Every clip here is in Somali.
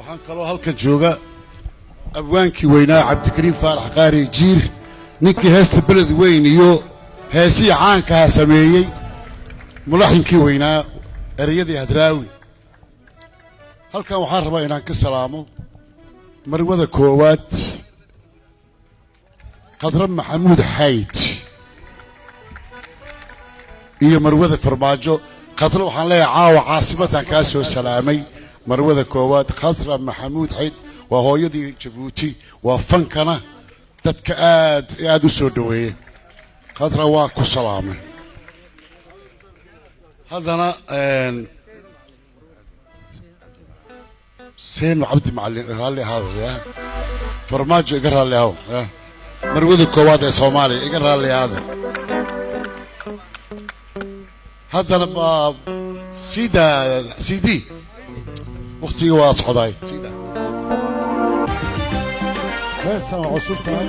waxaan kaloo halka jooga abwaankii weynaa cabdikariim faarax qaari jiir ninkii heesta beled weyn iyo heesii caanka sameeyay mulaxinkii weynaa ereyadii hadraawi halkan waxaan rabaa inaan ka salaamo marwada koowaad qadra maxamuud xayd iyo marwada farmaajo qadra waxaan leeyahay caawa caasimadan ka soo salaamay marwada koowaad qadra maxamuud xayd waa hooyadii Jabuuti waa fankana dadka aad u soo dhaweeyay qadra waa ku salaamay hadana سين عبد معلم رالي هذا فرماجو يقرا لي هو مرود الكواد الصومالي يقرا لي هذا هذا لما سيدي اختي واصحداي سيدا بس عصبتها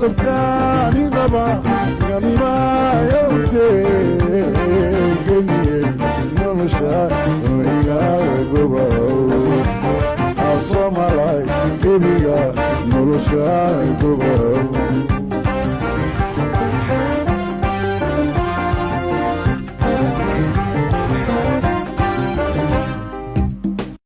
godobkaani qaba gamimaayote geliye nolosha igaaga gobow asomalay gebiga nolosha gobow